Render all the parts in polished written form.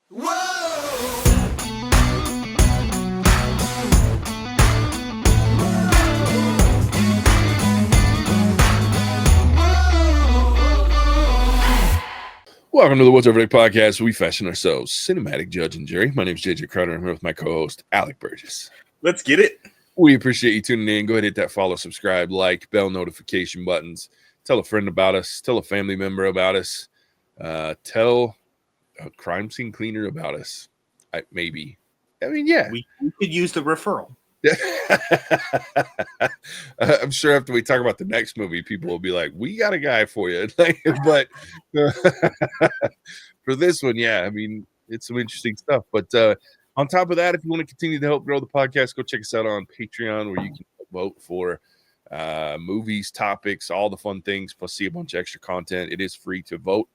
Whoa! Welcome to the What's Over There podcast. We fashion ourselves cinematic judge and jury. My name is JJ Crowder. I'm here with my co-host, Alec Burgess. Let's get it. We appreciate you tuning in. Go ahead and hit that follow, subscribe, like, bell notification buttons. Tell a friend about us. Tell a family member about us. Tell a crime scene cleaner about us. Maybe. I mean, yeah. We could use the referral. I'm sure after we talk about the next movie, people will be like, we got a guy for you. But for this one, yeah, I mean, it's some interesting stuff. But on top of that, if you want to continue to help grow the podcast, go check us out on Patreon, where you can vote for movies, topics, all the fun things, plus see a bunch of extra content. It is free to vote.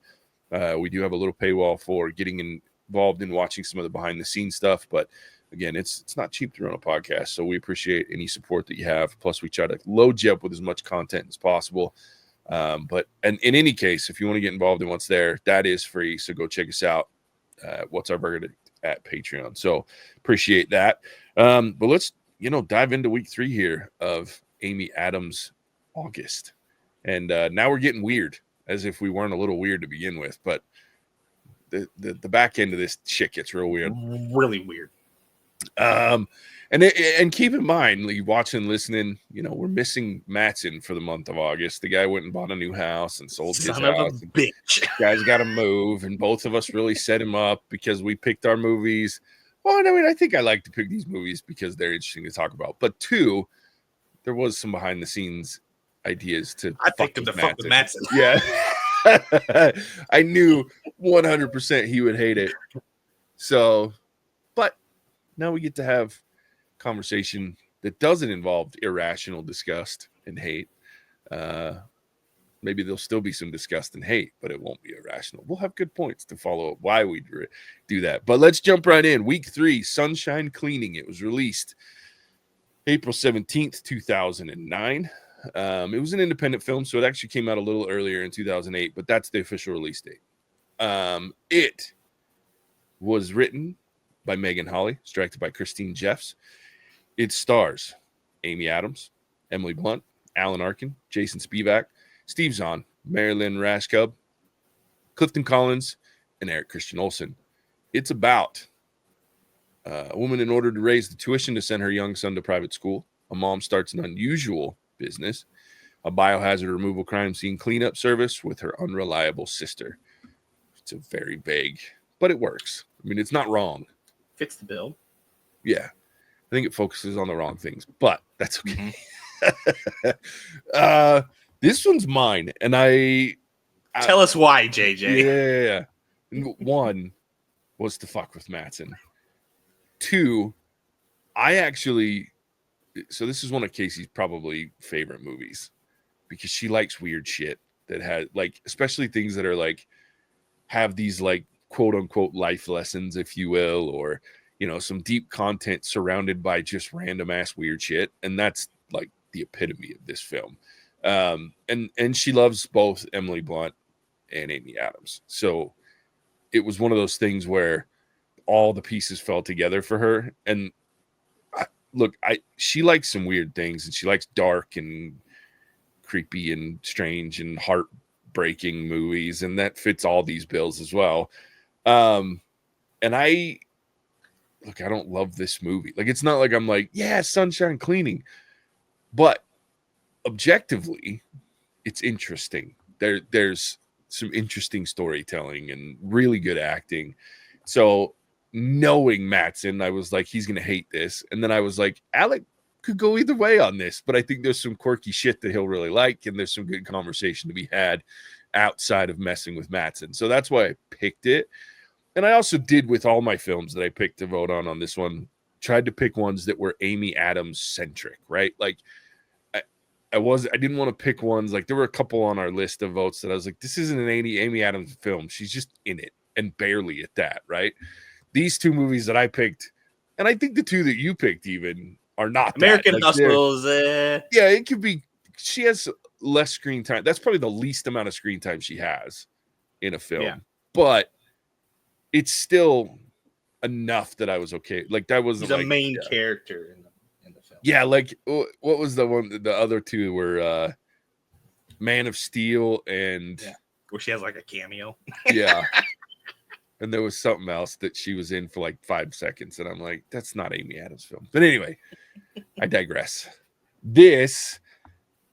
We do have a little paywall for getting involved in watching some of the behind the scenes stuff, but again, it's not cheap to run a podcast, so we appreciate any support that you have. Plus, we try to load you up with as much content as possible. But in any case, if you want to get involved in what's there, that is free. So go check us out. What's Our Verdict at Patreon. So appreciate that. But let's dive into week 3 here of Amy Adams' August, and now we're getting weird, as if we weren't a little weird to begin with. But the back end of this shit gets real weird. Really weird. And keep in mind, like, watching, listening, we're missing Mattson for the month of August. The guy went and bought a new house and sold his Son house. of a bitch. Guy's got to move, and both of us really set him up because we picked our movies. Well, I mean, I think I like to pick these movies because they're interesting to talk about. But 2, there was some behind the scenes ideas to. I picked him to fuck with Mattson. Yeah. I knew 100% he would hate it. So, but now we get to have conversation that doesn't involve irrational disgust and hate. Maybe there'll still be some disgust and hate, but it won't be irrational. We'll have good points to follow up why we do that. But let's jump right in. Week 3, Sunshine Cleaning. It was released April 17th, 2009. It was an independent film, so it actually came out a little earlier in 2008, but that's the official release date. It was written by Megan Hawley, it's directed by Christine Jeffs. It stars Amy Adams, Emily Blunt, Alan Arkin, Jason Spivak, Steve Zahn, Marilyn Rashkub, Clifton Collins, and Eric Christian Olsen. It's about a woman, in order to raise the tuition to send her young son to private school, a mom starts an unusual business, a biohazard removal crime scene cleanup service with her unreliable sister. It's a very vague, but it works. I mean, it's not wrong. Fits the bill. Yeah. I think it focuses on the wrong things, but that's okay. This one's mine, and I tell us why, JJ. Yeah. 1 was to fuck with Mattson. 2, so this is one of Casey's probably favorite movies because she likes weird shit that has, like, especially things that are like have these, like, quote unquote life lessons, if you will, or some deep content surrounded by just random ass weird shit. And that's like the epitome of this film. And she loves both Emily Blunt and Amy Adams. So it was one of those things where all the pieces fell together for her. And she likes some weird things, and she likes dark and creepy and strange and heartbreaking movies. And that fits all these bills as well. And I don't love this movie. Like, it's not like I'm like, yeah, Sunshine Cleaning, but objectively, it's interesting. There's some interesting storytelling and really good acting. So knowing Mattson, I was like, he's gonna hate this, and then I was like, Alec could go either way on this, but I think there's some quirky shit that he'll really like, and there's some good conversation to be had outside of messing with Mattson. So that's why I picked it. And I also did with all my films that I picked to vote on this one, tried to pick ones that were Amy Adams centric, right? Like I didn't want to pick ones, like there were a couple on our list of votes that I was like, this isn't an Amy Adams film. She's just in it, and barely at that, right? These 2 movies that I picked, and I think the 2 that you picked even are not American that. Hustles. Yeah, it could be. She has less screen time. That's probably the least amount of screen time she has in a film. Yeah. But it's still enough that I was okay. Like that wasn't He's like a main character in the film. Yeah, like what was the one? The other two were Man of Steel and where she has like a cameo. Yeah. And there was something else that she was in for like 5 seconds, and I'm like, that's not Amy Adams' film. But anyway, I digress. This,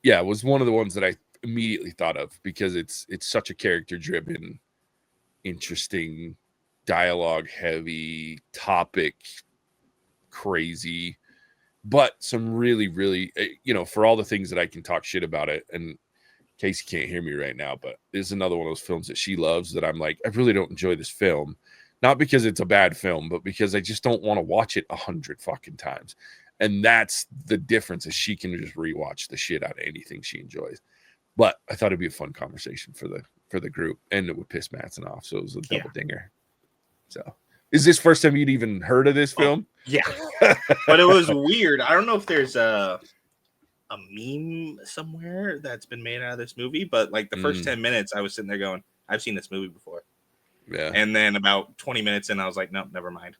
was one of the ones that I immediately thought of because it's such a character-driven, interesting, dialogue-heavy topic, crazy, but some really, really, for all the things that I can talk shit about it, and Casey can't hear me right now, but there's another one of those films that she loves that I'm like, I really don't enjoy this film. Not because it's a bad film, but because I just don't want to watch it 100 fucking times. And that's the difference, is she can just rewatch the shit out of anything she enjoys. But I thought it'd be a fun conversation for the group, and it would piss Mattson off. So it was a double dinger. So is this first time you'd even heard of this film? Yeah. But it was weird. I don't know if there's a meme somewhere that's been made out of this movie, but like the first 10 minutes I was sitting there going, I've seen this movie before. Yeah. And then about 20 minutes in, I was like, no, never mind.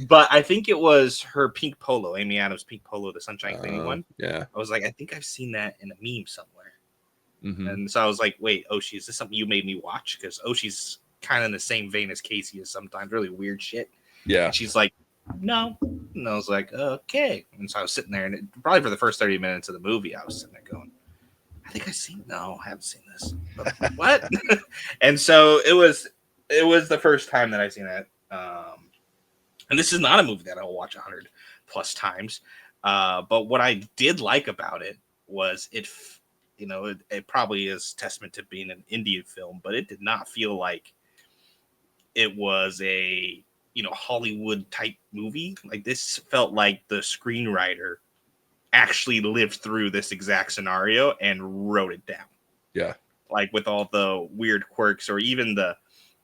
But I think it was her pink polo, Amy Adams' pink polo, the sunshine cleaning one. Yeah. I was like, I think I've seen that in a meme somewhere. Mm-hmm. And so I was like, wait, Oshi, is this something you made me watch? Because Oshi's kind of in the same vein as Casey is sometimes, really weird shit. Yeah. And she's like, no. And I was like, okay. And so I was sitting there, and probably for the first 30 minutes of the movie, I was sitting there going, I think I haven't seen this. But what? And so it was the first time that I've seen it. And this is not a movie that I will watch 100 plus times. But what I did like about it was it probably is testament to being an Indian film, but it did not feel like it was a Hollywood type movie. Like, this felt like the screenwriter actually lived through this exact scenario and wrote it down. Yeah. Like, with all the weird quirks, or even the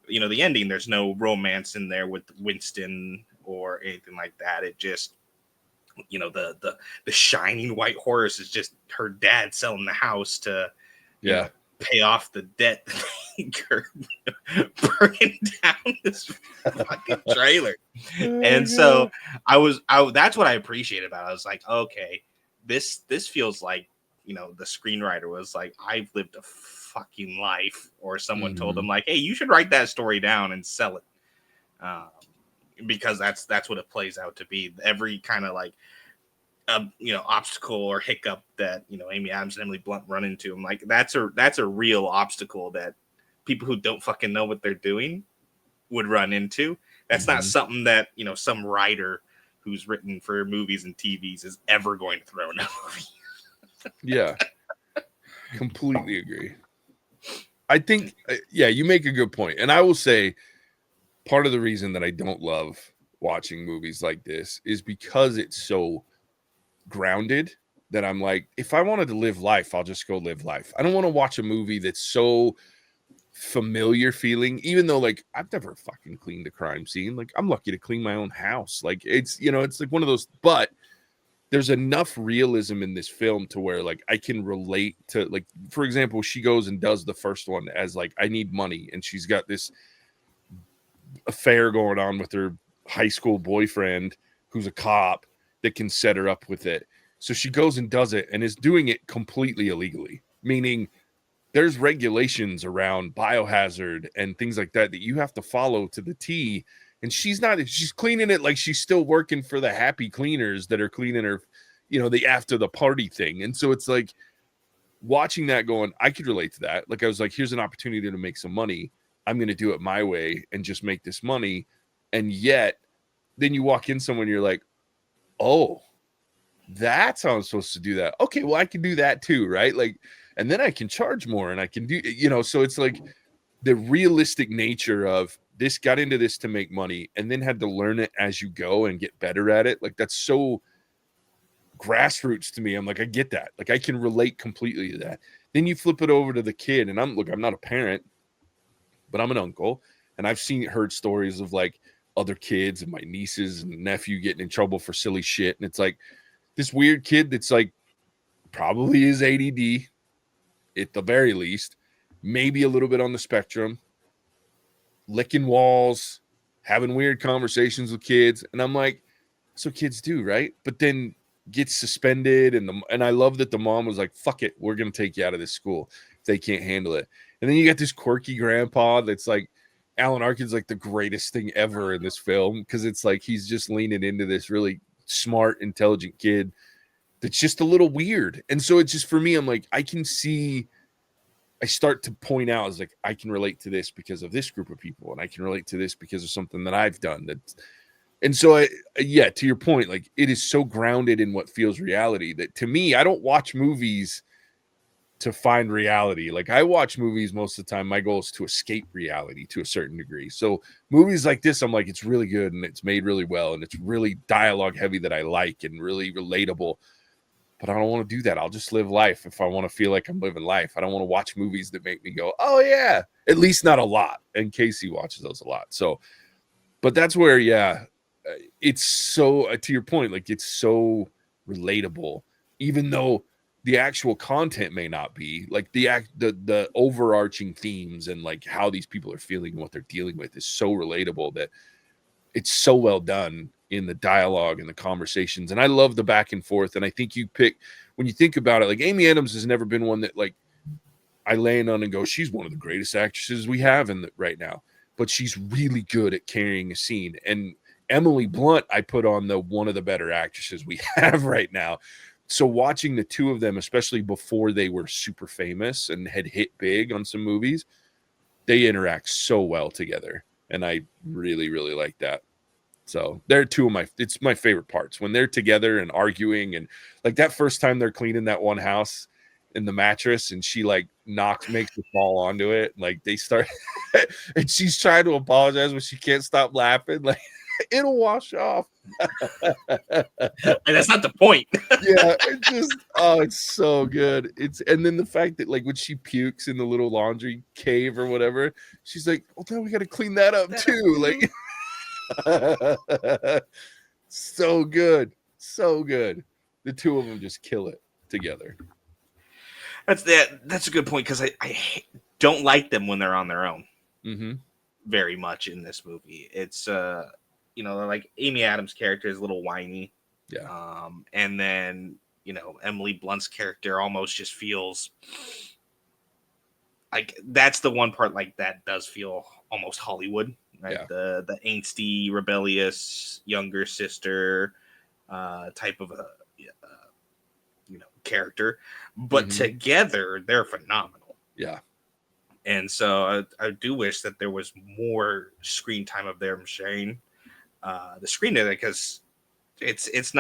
ending, there's no romance in there with Winston or anything like that. It just, the shining white horse is just her dad selling the house to pay off the debt, burning down this fucking trailer. And so that's what I appreciate about it. I was like, okay, this feels like, the screenwriter was like, I've lived a fucking life, or someone told them like, hey, you should write that story down and sell it. Because that's what it plays out to be. Every kind of like, obstacle or hiccup that Amy Adams and Emily Blunt run into, I'm like, that's a real obstacle that people who don't fucking know what they're doing would run into. That's not something that some writer who's written for movies and TVs is ever going to throw in a movie. Yeah, completely agree. I think you make a good point, and I will say part of the reason that I don't love watching movies like this is because it's so grounded that I'm like, if I wanted to live life, I'll just go live life. I don't want to watch a movie that's so familiar feeling, even though like I've never fucking cleaned a crime scene. Like, I'm lucky to clean my own house. Like, it's it's like one of those, but there's enough realism in this film to where like I can relate to, like, for example, she goes and does the first one as like, I need money, and she's got this affair going on with her high school boyfriend who's a cop that can set her up with it. So she goes and does it and is doing it completely illegally, meaning there's regulations around biohazard and things like that you have to follow to the T. And she's cleaning it like she's still working for the happy cleaners that are cleaning her, the after the party thing. And so it's like watching that going, I could relate to that. Like, I was like, here's an opportunity to make some money. I'm going to do it my way and just make this money. And yet then you walk in somewhere and you're like, oh, that's how I'm supposed to do that. Okay, well, I can do that too, right? Like, and then I can charge more, and I can do, so it's like the realistic nature of this, got into this to make money and then had to learn it as you go and get better at it. Like, that's so grassroots to me. I'm like, I get that. Like, I can relate completely to that. Then you flip it over to the kid, and I'm not a parent, but I'm an uncle, and I've heard stories of like other kids and my nieces and nephew getting in trouble for silly shit. And it's like this weird kid that's like probably is ADD at the very least, maybe a little bit on the spectrum, licking walls, having weird conversations with kids. And I'm like, that's what kids do, right? But then gets suspended, and I love that the mom was like, fuck it, we're gonna take you out of this school if they can't handle it. And then you got this quirky grandpa that's like, Alan Arkin's like the greatest thing ever in this film, because it's like he's just leaning into this really smart, intelligent kid that's just a little weird. And so it's just, for me, I'm like, I start to point out, as like, I can relate to this because of this group of people, and I can relate to this because of something that I've done. And so yeah, to your point, like, it is so grounded in what feels reality that, to me, I don't watch movies to find reality. Like, I watch movies most of the time, my goal is to escape reality to a certain degree. So movies like this, I'm like, it's really good and it's made really well and it's really dialogue heavy that I like and really relatable. But I don't want to do that. I'll just live life if I want to feel like I'm living life. I don't want to watch movies that make me go, oh yeah, at least not a lot. And Casey watches those a lot. So, but that's where, yeah, it's so, to your point, like, it's so relatable, even though the actual content may not be. Like, the overarching themes and like how these people are feeling and what they're dealing with is so relatable that it's so well done in the dialogue and the conversations. And I love the back and forth. And I think when you think about it, like, Amy Adams has never been one that, like, I land on and go, she's one of the greatest actresses we have right now, but she's really good at carrying a scene. And Emily Blunt, I put on one of the better actresses we have right now. So watching the two of them, especially before they were super famous and had hit big on some movies, they interact so well together. And I really, really like that. So they're it's my favorite parts, when they're together and arguing, and like that first time they're cleaning that one house in the mattress and she like makes the fall onto it. Like, they start and she's trying to apologize, but she can't stop laughing. Like, it'll wash off. And that's not the point. Yeah, it's so good. And then the fact that, like, when she pukes in the little laundry cave or whatever, she's like, well, now we got to clean that up too. Like, so good. The two of them just kill it together. That's a good point, because I don't like them when they're on their own. Mm-hmm. Very much in this movie. It's like Amy Adams' character is a little whiny. Yeah. And then, Emily Blunt's character almost just feels like, that's the one part, like, that does feel almost Hollywood, right? Yeah. The angsty, rebellious younger sister type of a character, but together they're phenomenal. Yeah. And so I do wish that there was more screen time of them sharing the screen together, because it's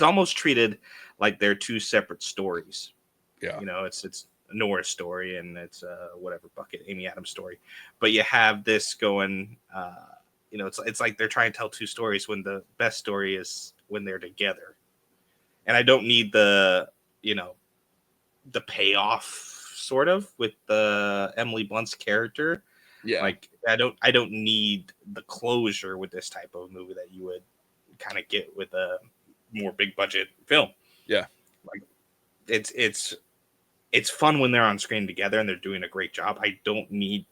almost treated like they're two separate stories. Yeah. It's Nora's story and it's whatever bucket Amy Adams story, but you have this going. It's like they're trying to tell two stories when the best story is when they're together. And I don't need the payoff sort of with the Emily Blunt's character. Yeah. Like, I don't need the closure with this type of movie that you would kind of get with a more big budget film. Yeah. Like, it's fun when they're on screen together and they're doing a great job. I don't need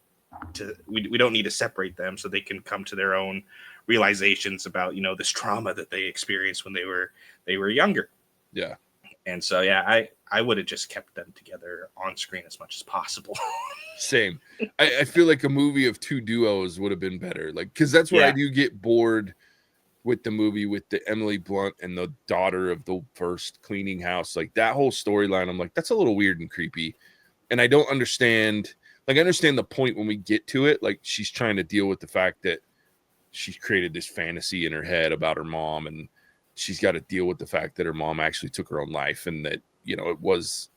to we don't need to separate them so they can come to their own realizations about, this trauma that they experienced when they were younger. Yeah. And so, yeah, I would have just kept them together on screen as much as possible. Same. I feel like a movie of two duos would have been better. Like, because that's where I do get bored with the movie with the Emily Blunt and the daughter of the first cleaning house. Like, that whole storyline, I'm like, that's a little weird and creepy. And I don't understand. Like, I understand the point when we get to it. Like, she's trying to deal with the fact that she's created this fantasy in her head about her mom, and she's got to deal with the fact that her mom actually took her own life, and that, it was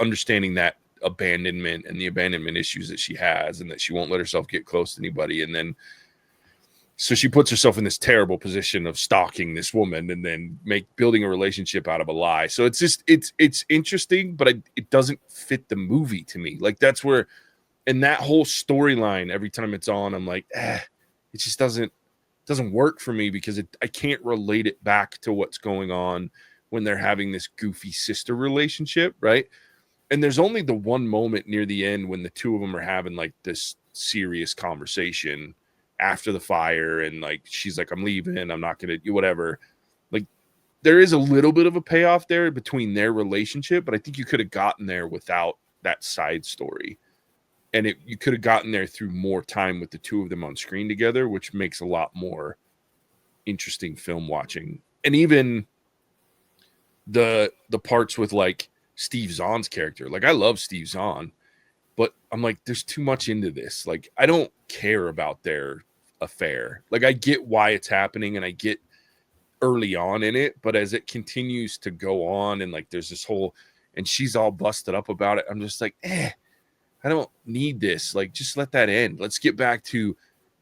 understanding that abandonment and the abandonment issues that she has, and that she won't let herself get close to anybody. And then, so she puts herself in this terrible position of stalking this woman and then building a relationship out of a lie. So it's just, it's interesting, but it doesn't fit the movie to me. Like, that's where, and that whole storyline, every time it's on, I'm like, it just doesn't work for me, because I can't relate it back to what's going on when they're having this goofy sister relationship, right? And there's only the one moment near the end when the two of them are having like this serious conversation after the fire, and like she's like, I'm leaving, I'm not gonna do whatever. Like there is a little bit of a payoff there between their relationship, but I think you could have gotten there without that side story. And you could have gotten there through more time with the two of them on screen together, which makes a lot more interesting film watching. And even the parts with like Steve Zahn's character, like I love Steve Zahn, but I'm like, there's too much into this. Like I don't care about their affair. Like I get why it's happening, and I get early on in it, but as it continues to go on, and like there's this whole, and she's all busted up about it, I'm just like, I don't need this. Like just let that end. Let's get back to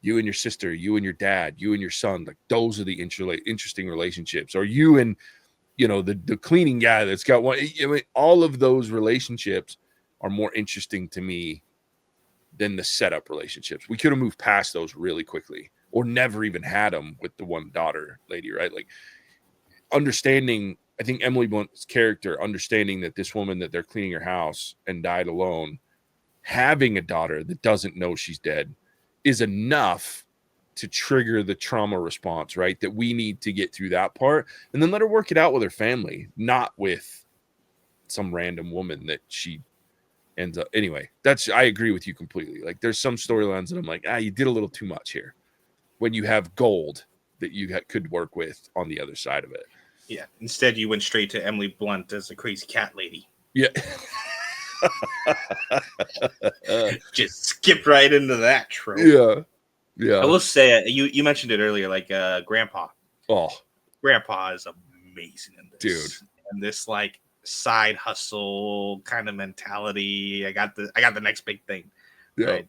you and your sister, you and your dad, you and your son. Like those are the interesting relationships. Or you and the cleaning guy that's got one. I mean, all of those relationships are more interesting to me than the setup relationships. We could have moved past those really quickly, or never even had them with the one daughter lady, right? Like understanding, I think Emily Blunt's character, understanding that this woman that they're cleaning her house and died alone, having a daughter that doesn't know she's dead is enough to trigger the trauma response, right? That we need to get through that part, and then let her work it out with her family, not with some random woman that she ends up. Anyway, I agree with you completely. Like there's some storylines that I'm like, you did a little too much here when you have gold that you could work with on the other side of it. Yeah. Instead, you went straight to Emily Blunt as a crazy cat lady. Yeah. Just skip right into that trope. Yeah. Yeah. I will say, you mentioned it earlier, like Grandpa. Oh, Grandpa is amazing in this, dude. And this like side hustle kind of mentality. I got the next big thing, yeah. Right?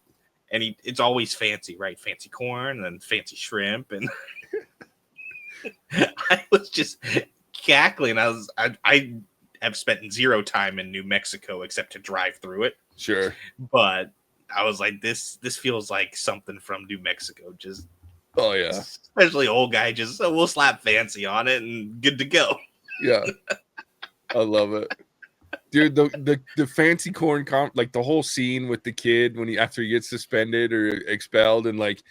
And it's always fancy, right? Fancy corn and fancy shrimp, and I was just cackling. I have spent zero time in New Mexico except to drive through it. Sure, but I was like, this feels like something from New Mexico. Just oh yeah, especially old guy. Just we'll slap fancy on it and good to go. Yeah, I love it, dude. The fancy corn like the whole scene with the kid when after he gets suspended or expelled, and like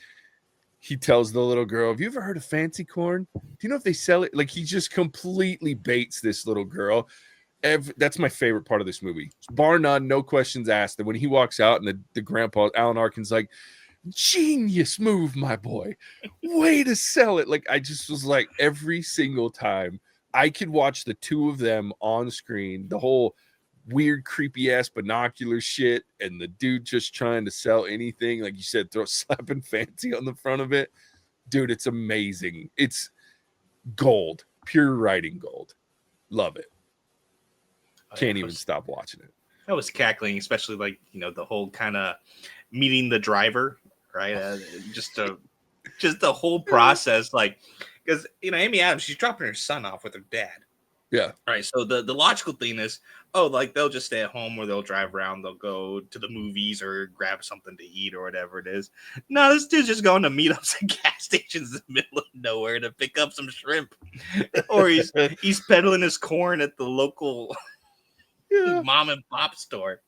he tells the little girl, "Have you ever heard of fancy corn? Do you know if they sell it?" Like he just completely baits this little girl. That's my favorite part of this movie, bar none, no questions asked. And when he walks out, and the grandpa Alan Arkin's like, "Genius move, my boy, way to sell it." Like I just was like, every single time I could watch the two of them on screen, the whole weird, creepy ass binocular shit, and the dude just trying to sell anything, like you said, slapping fancy on the front of it, dude. It's amazing. It's gold, pure writing gold. Love it. Can't even stop watching it. I was cackling, especially like the whole kind of meeting the driver, right? Just the whole process, like because Amy Adams, she's dropping her son off with her dad. Yeah. Right. So the logical thing is, like they'll just stay at home, or they'll drive around, they'll go to the movies or grab something to eat or whatever it is. No, this dude's just going to meetups at gas stations in the middle of nowhere to pick up some shrimp, or he's peddling his corn at the local mom and pop store.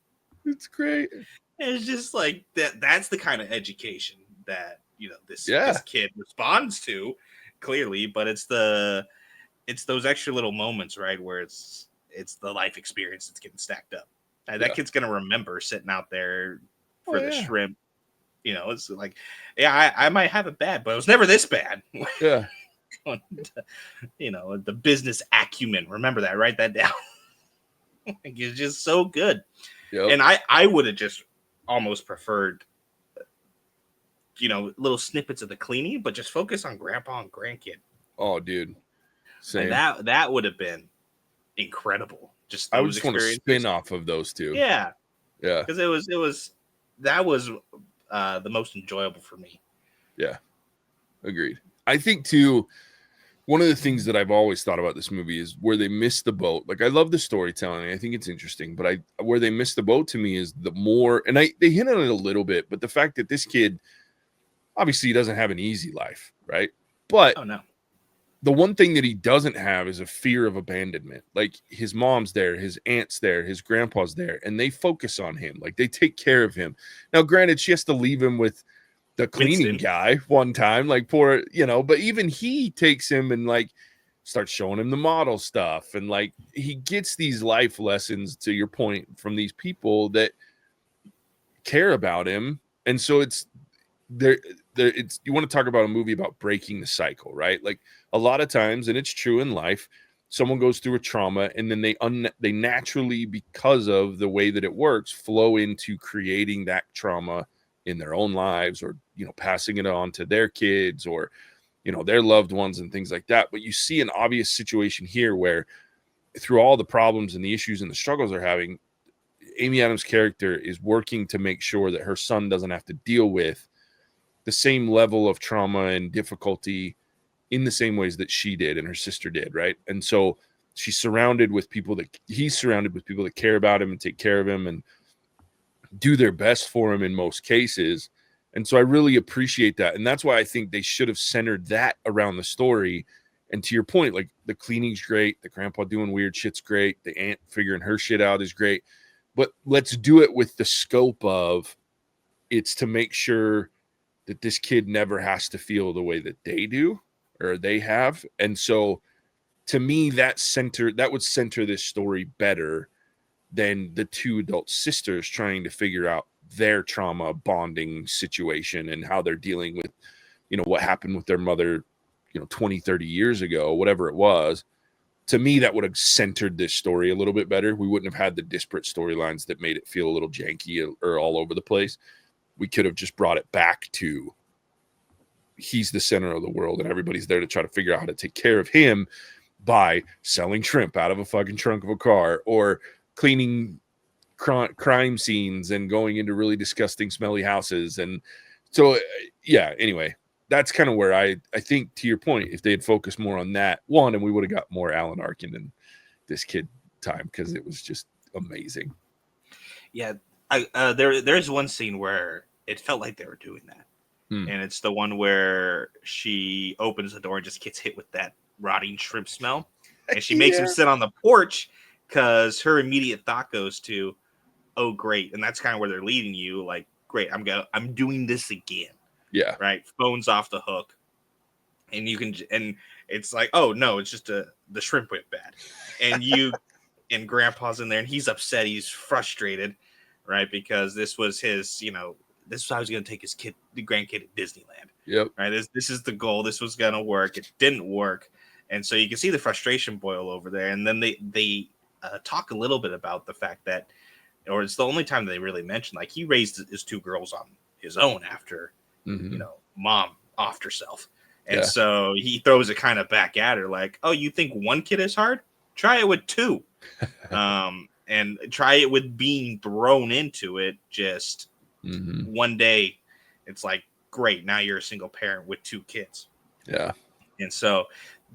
It's great. It's just like that's the kind of education that this kid responds to clearly, but it's those extra little moments, right, where it's the life experience that's getting stacked up. That kid's gonna remember sitting out there for the shrimp. It's like, I might have it bad, but it was never this bad. Yeah. The business acumen. Remember that. Write that down. It's just so good. Yep. And I would have just almost preferred, little snippets of the cleaning, but just focus on grandpa and grandkid. Oh, dude. Same. And that would have been incredible. Just I would just want to spin off of those two. Yeah. Yeah. Because that was the most enjoyable for me. Yeah. Agreed. I think too, one of the things that I've always thought about this movie is where they missed the boat. Like I love the storytelling. I think it's interesting, but where they missed the boat to me is the more, and they hit on it a little bit, but the fact that this kid, obviously he doesn't have an easy life, right? But oh no. The one thing that he doesn't have is a fear of abandonment. Like his mom's there, his aunt's there, his grandpa's there, and they focus on him. Like they take care of him. Now, granted, she has to leave him with the cleaning guy one time, like poor, but even he takes him and like starts showing him the model stuff. And like, he gets these life lessons, to your point, from these people that care about him. And so it's it's, you want to talk about a movie about breaking the cycle, right? Like a lot of times, and it's true in life, someone goes through a trauma and then they naturally, because of the way that it works, flow into creating that trauma in their own lives, or passing it on to their kids, or their loved ones and things like that. But you see an obvious situation here where, through all the problems and the issues and the struggles they're having, Amy Adams' character is working to make sure that her son doesn't have to deal with the same level of trauma and difficulty in the same ways that she did and her sister did, right? And so he's surrounded with people that care about him and take care of him and do their best for him in most cases. And so I really appreciate that. And that's why I think they should have centered that around the story. And to your point, like, the cleaning's great, the grandpa doing weird shit's great, the aunt figuring her shit out is great. But let's do it with the scope of, it's to make sure that this kid never has to feel the way that they do or they have. And so to me, that would center this story better than the two adult sisters trying to figure out their trauma bonding situation and how they're dealing with, what happened with their mother, 20, 30 years ago, whatever it was. To me, that would have centered this story a little bit better. We wouldn't have had the disparate storylines that made it feel a little janky or all over the place. We could have just brought it back to, he's the center of the world and everybody's there to try to figure out how to take care of him by selling shrimp out of a fucking trunk of a car, or cleaning crime scenes and going into really disgusting, smelly houses. And so, yeah, anyway, that's kind of where I think, to your point, if they had focused more on that one, and we would have got more Alan Arkin and this kid time, because it was just amazing. Yeah, there's one scene where it felt like they were doing that. And it's the one where she opens the door and just gets hit with that rotting shrimp smell. And she makes him sit on the porch, because her immediate thought goes to, oh, great. And that's kind of where they're leading you. Like, great, I'm doing this again. Yeah. Right. Phone's off the hook. And and it's like, oh no, it's just the shrimp went bad. And and grandpa's in there and he's upset. He's frustrated. Right. Because this was his, this is how he's going to take his the grandkid at Disneyland. Yep. Right. This is the goal. This was going to work. It didn't work. And so you can see the frustration boil over there. And then they talk a little bit about the fact that, or it's the only time they really mention, like, he raised his two girls on his own after, mom offed herself. And so he throws it kind of back at her like, oh, you think one kid is hard? Try it with two. And try it with being thrown into it just one day. It's like, great, now you're a single parent with two kids. Yeah. And so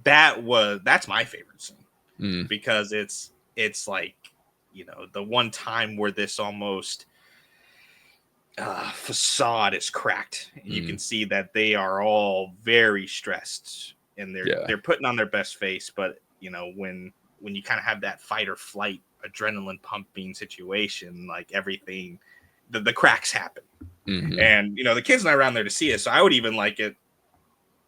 that's my favorite scene, because it's like, the one time where this almost facade is cracked. You can see that they are all very stressed, and they're putting on their best face. But when you kind of have that fight or flight, adrenaline pumping situation, like, everything, the cracks happen. And the kid's not around there to see it, so I would even like it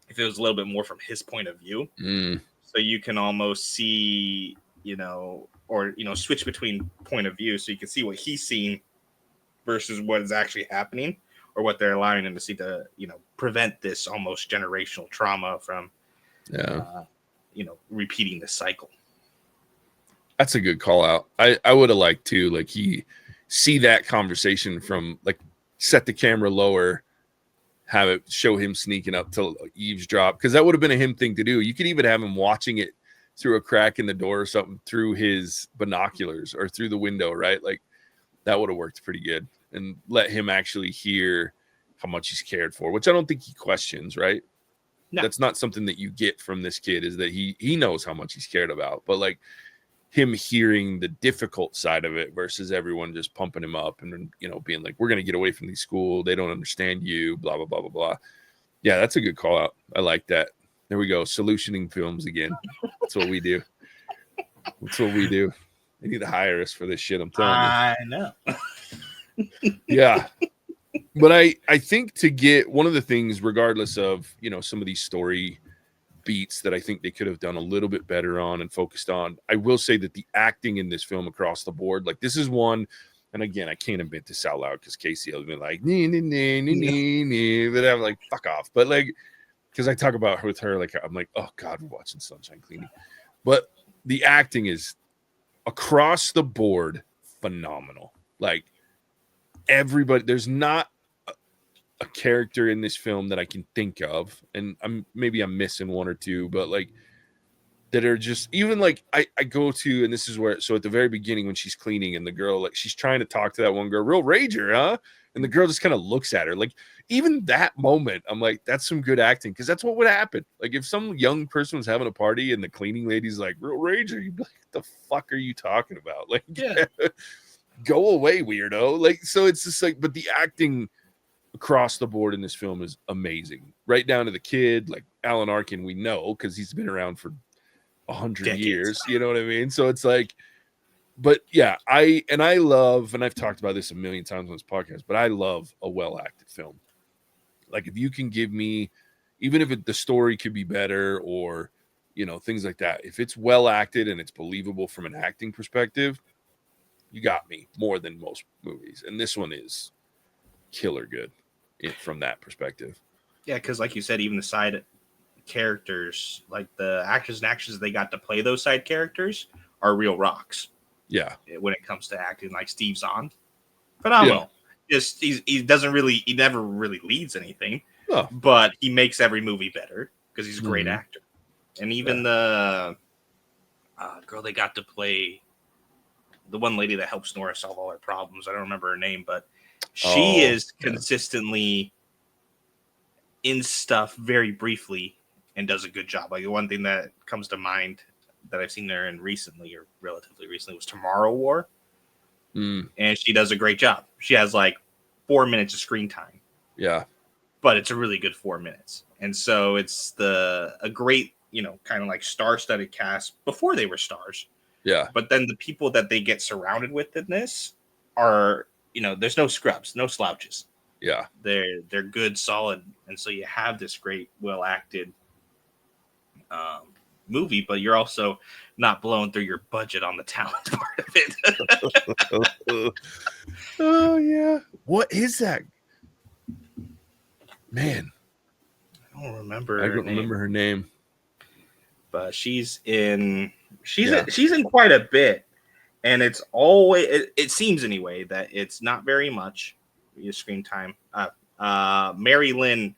if it was a little bit more from his point of view, so you can almost see, or switch between point of view, so you can see what he's seeing versus what is actually happening, or what they're allowing him to see to, prevent this almost generational trauma from, repeating the cycle. That's a good call out. I would have liked to, like, he see that conversation from, like, set the camera lower, have it show him sneaking up to eavesdrop, because that would have been a him thing to do. You could even have him watching it through a crack in the door or something, through his binoculars or through the window, right? Like, that would have worked pretty good, and let him actually hear how much he's cared for, which I don't think he questions, right? No. That's not something that you get from this kid, is that he knows how much he's cared about, but like, him hearing the difficult side of it versus everyone just pumping him up and, being like, we're going to get away from these school. They don't understand you, blah, blah, blah, blah, blah. Yeah, that's a good call out. I like that. There we go. Solutioning films again. That's what we do. That's what we do. They need to hire us for this shit, I'm telling you. I know. Yeah. But I think to get one of the things, regardless of, you know, some of these story beats that I think they could have done a little bit better on and focused on, I will say that the acting in this film across the board, like this is one, and again, I can't admit this out loud because Casey has been like, but I'm like, fuck off. But like, because I talk about her with her, like, I'm like, oh God, we're watching Sunshine Cleaning. But the acting is across the board phenomenal. Like, everybody, there's not a character in this film that I can think of, and I'm missing one or two, but like that are just, even like I go to, and this is where, so at the very beginning when she's cleaning and the girl, like she's trying to talk to that one girl, real rager, huh? And the girl just kind of looks at her. Like, even that moment, I'm like, that's some good acting, because that's what would happen. Like, if some young person was having a party and the cleaning lady's like, real rager, you'd be like, what the fuck are you talking about? Like, Yeah. go away, weirdo. Like, so it's just like, but the acting across the board in this film is amazing, right down to the kid. Like Alan Arkin, we know because he's been around for 100 years, you know what I mean? So it's like, but yeah, I love, and I've talked about this a million times on this podcast, but I love a well-acted film. Like, if you can give me, even if the story could be better, or, you know, things like that, if it's well acted and it's believable from an acting perspective, you got me more than most movies. And this one is killer good from that perspective. Yeah, because like you said, even the side characters, like the actors and actresses they got to play those side characters, are real rocks. Yeah, when it comes to acting, like Steve Zahn, phenomenal. Yeah. Just he never really leads anything, but he makes every movie better because he's a great actor. And even the girl they got to play, the one lady that helps Nora solve all her problems, I don't remember her name, but she is consistently in stuff very briefly and does a good job. Like, the one thing that comes to mind that I've seen her in recently, or relatively recently, was Tomorrow War. And she does a great job. She has like 4 minutes of screen time. Yeah. But it's a really good 4 minutes. And so it's a great, you know, kind of like star-studded cast before they were stars. Yeah. But then the people that they get surrounded with in this are, you know, there's no scrubs, no slouches. Yeah. They're good, solid. And so you have this great, well-acted movie, but you're also not blowing through your budget on the talent part of it. Oh, yeah. What is that? Man. I don't remember her name. But she's in quite a bit. And it's always, it seems anyway, that it's not very much screen time. Mary Lynn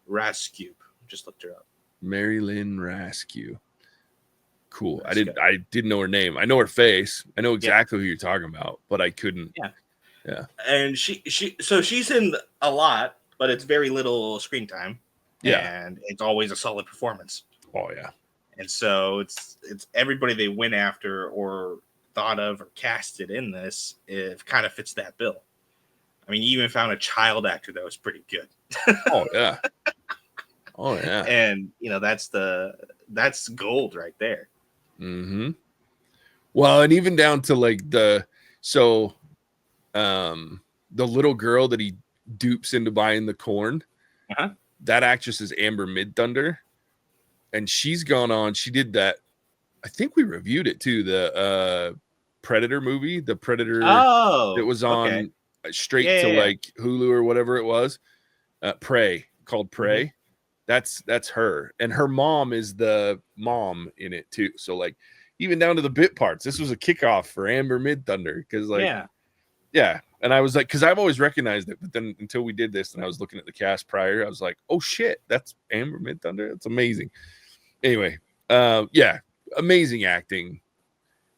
Rascue. Just looked her up. Mary Lynn Rascue. Cool. I didn't know her name. I know her face. I know exactly who you're talking about, but I couldn't. Yeah. And she's in a lot, but it's very little screen time. Yeah. And it's always a solid performance. Oh yeah. And so it's everybody they went after or thought of or casted in this, it kind of fits that bill. I mean, you even found a child actor that was pretty good. Oh yeah. Oh yeah. And you know, that's gold right there. Mm-hmm. Well, and even down to like the little girl that he dupes into buying the corn. Uh-huh. That actress is Amber Midthunder, and she did that. I think we reviewed it too. The Predator movie, the Predator that was on straight to like Hulu or whatever it was. Prey, called Prey. Mm-hmm. That's her, and her mom is the mom in it too. So like, even down to the bit parts, this was a kickoff for Amber Midthunder, because like, yeah. And I was like, because I've always recognized it, but then until we did this and I was looking at the cast prior, I was like, oh shit, that's Amber Midthunder. That's amazing. Anyway, yeah, amazing acting,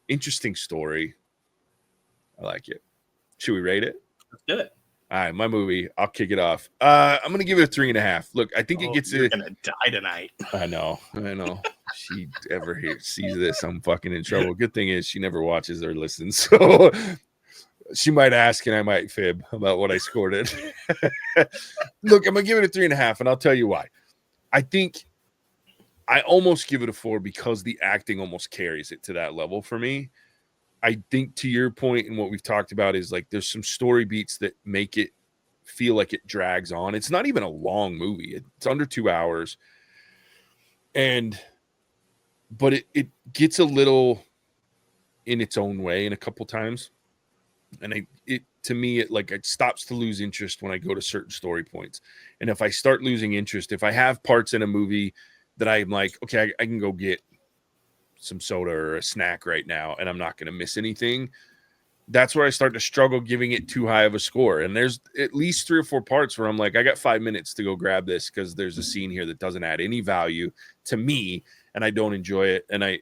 interesting story. I like it. Should we rate it? Let's do it. All right, my movie. I'll kick it off. I'm gonna give it a 3.5. Look, I think it gets. You're gonna die tonight. I know. She ever sees this, I'm fucking in trouble. Good thing is she never watches or listens, so she might ask and I might fib about what I scored it. Look, I'm gonna give it a 3.5, and I'll tell you why. I think I almost give it a 4 because the acting almost carries it to that level for me. I think, to your point and what we've talked about, is like there's some story beats that make it feel like it drags on. It's not even a long movie. It's under 2 hours. But it gets a little in its own way in a couple times. And to me, it stops to lose interest when I go to certain story points. And if I start losing interest, if I have parts in a movie that I'm like, okay, I can go get some soda or a snack right now, and I'm not going to miss anything, that's where I start to struggle giving it too high of a score. And there's at least 3 or 4 parts where I'm like, I got 5 minutes to go grab this because there's a scene here that doesn't add any value to me, and I don't enjoy it. And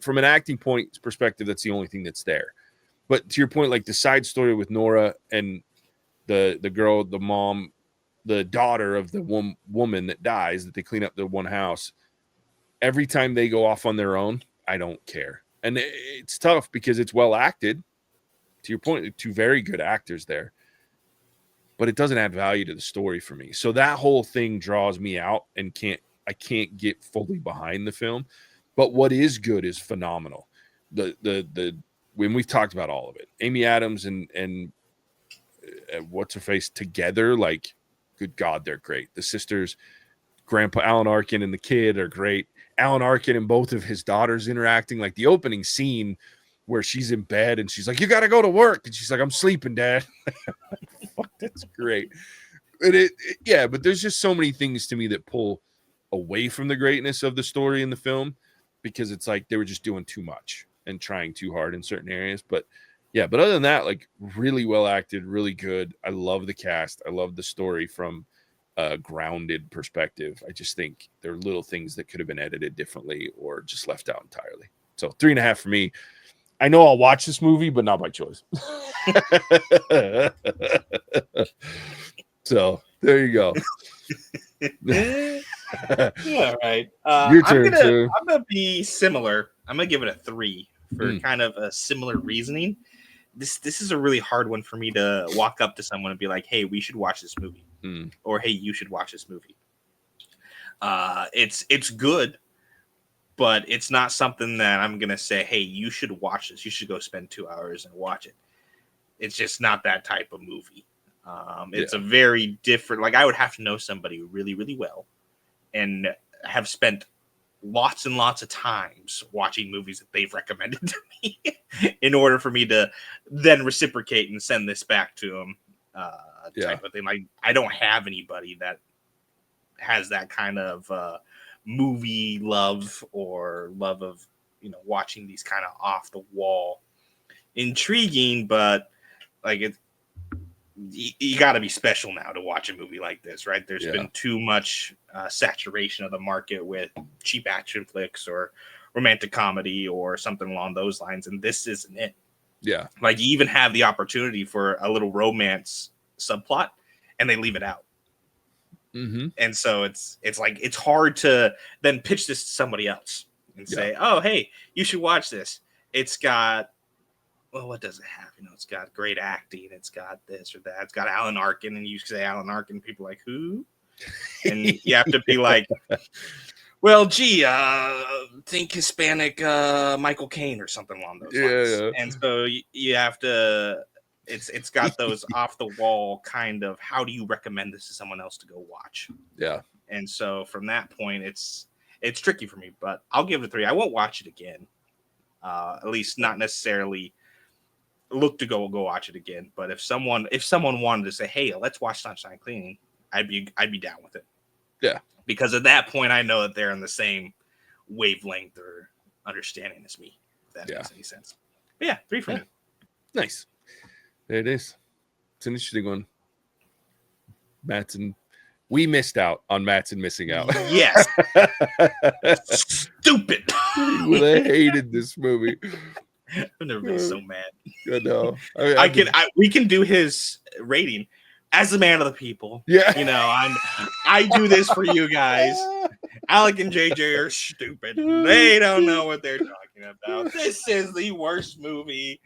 from an acting point perspective, that's the only thing that's there. But to your point, like the side story with Nora and the girl, the mom, the daughter of the woman that dies, that they clean up the one house, every time they go off on their own, I don't care. And it's tough because it's well acted. To your point, 2 very good actors there, but it doesn't add value to the story for me. So that whole thing draws me out, and I can't get fully behind the film. But what is good is phenomenal. When we've talked about all of it, Amy Adams and what's her face together, like, good God, they're great. The sisters, Grandpa Alan Arkin and the kid are great. Alan Arkin and both of his daughters interacting, like the opening scene where she's in bed and she's like, you got to go to work. And she's like, I'm sleeping, Dad. Fuck, that's great. And but there's just so many things to me that pull away from the greatness of the story in the film, because it's like they were just doing too much and trying too hard in certain areas. But other than that, like, really well acted, really good. I love the cast. I love the story from a grounded perspective. I just think there are little things that could have been edited differently or just left out entirely. So 3.5 for me. I know I'll watch this movie, but not by choice. So there you go. All right. Your turn, sir. I'm gonna be similar. I'm gonna give it a 3 for kind of a similar reasoning. This is a really hard one for me to walk up to someone and be like, "Hey, we should watch this movie," or "Hey, you should watch this movie." It's good, but it's not something that I'm gonna say, "Hey, you should watch this. You should go spend 2 hours and watch it." It's just not that type of movie. It's a very different. Like, I would have to know somebody really, really well, and have spent lots and lots of times watching movies that they've recommended to me in order for me to then reciprocate and send this back to them. Type of thing. Like, I don't have anybody that has that kind of movie love or love of, watching these kind of off the wall, intriguing, but like you got to be special now to watch a movie like this, right? There's been too much saturation of the market with cheap action flicks or romantic comedy or something along those lines, and this isn't it. Yeah, like, you even have the opportunity for a little romance subplot, and they leave it out. And so it's like, it's hard to then pitch this to somebody else and say, "Oh, hey, you should watch this. It's got." Well, what does it have? It's got great acting. It's got this or that. It's got Alan Arkin, and you say Alan Arkin, people are like, who? And you have to be like, well, gee, think Hispanic Michael Caine or something along those lines. And so you have to. It's got those off the wall kind of, how do you recommend this to someone else to go watch? Yeah. And so from that point, it's tricky for me, but I'll give it a 3. I won't watch it again. At least not necessarily look to go watch it again. But if someone wanted to say, "Hey, let's watch Sunshine Cleaning," I'd be down with it. Yeah. Because at that point, I know that they're in the same wavelength or understanding as me. If that makes any sense. But 3 for me. Nice. There it is. It's an interesting one. We missed out on Mattson missing out. Yes. Stupid. He would have hated this movie. I've never been so mad. I know. We can do his rating as a man of the people. Yeah. I do this for you guys. Alec and JJ are stupid. They don't know what they're talking about. This is the worst movie.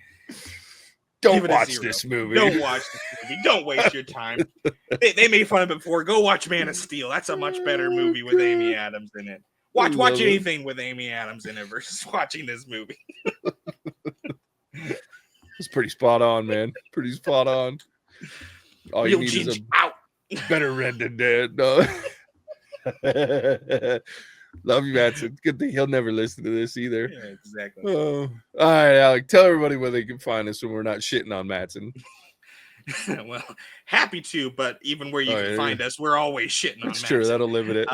Don't watch this movie. Don't watch this movie. Don't waste your time. They made fun of it before. Go watch Man of Steel. That's a much better movie with Amy Adams in it. Watch anything with Amy Adams in it versus watching this movie. It's pretty spot on, man. Pretty spot on. All you need is Better red than dead. No. Love you, Matson. Good thing he'll never listen to this either. Yeah, exactly. Oh. All right, Alec. Tell everybody where they can find us when we're not shitting on Matson. Well, happy to, but even where you can find us, we're always shitting on. That's true. That'll limit it.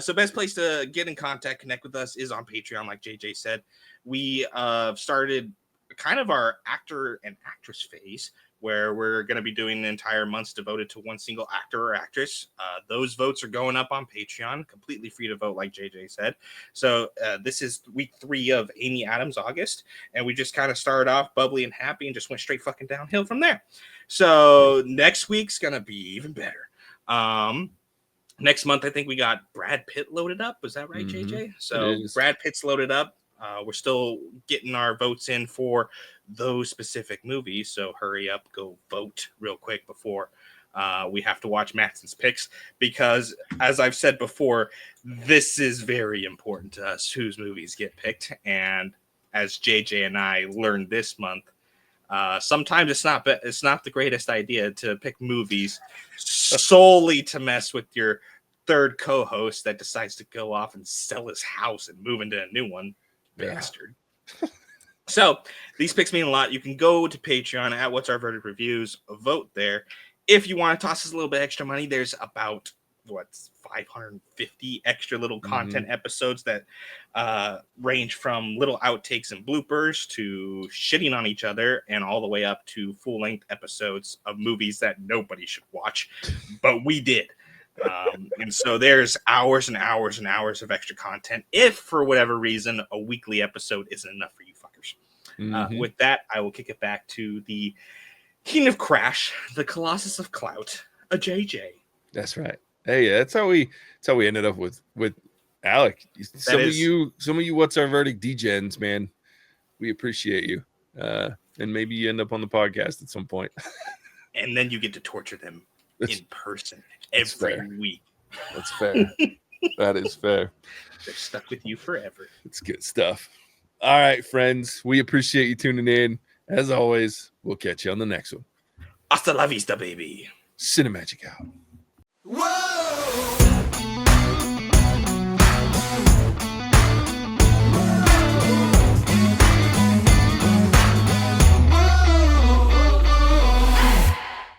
So best place to get in contact, connect with us is on Patreon, like JJ said. We started kind of our actor and actress phase, where we're going to be doing entire months devoted to one single actor or actress. Those votes are going up on Patreon, completely free to vote, like JJ said. So this is week 3 of Amy Adams August, and we just kind of started off bubbly and happy and just went straight fucking downhill from there. So next week's going to be even better. Next month, I think we got Brad Pitt loaded up. Was that right, JJ? So Brad Pitt's loaded up. We're still getting our votes in for those specific movies. So hurry up, go vote real quick before we have to watch Matson's picks. Because as I've said before, this is very important to us, whose movies get picked. And as JJ and I learned this month, sometimes it's not the greatest idea to pick movies solely to mess with your third co-host that decides to go off and sell his house and move into a new one. Bastard. So these picks mean a lot. You can go to Patreon at What's Our Verdict Reviews, vote there. If you want to toss us a little bit extra money, there's about 550 extra little content episodes that range from little outtakes and bloopers to shitting on each other, and all the way up to full-length episodes of movies that nobody should watch, but we did. And so there's hours and hours and hours of extra content if for whatever reason a weekly episode isn't enough for you fuckers. With that, I will kick it back to the King of Crash, the Colossus of Clout, a JJ. That's right. Hey, that's how we ended up with Alec. Some of you What's Our Verdict degens, man. We appreciate you. And maybe you end up on the podcast at some point. And then you get to torture them in person every week. That's fair. That is fair. They're stuck with you forever. It's good stuff. All right, friends. We appreciate you tuning in. As always, we'll catch you on the next one. Hasta la vista, baby. Cinemagic out. Whoa!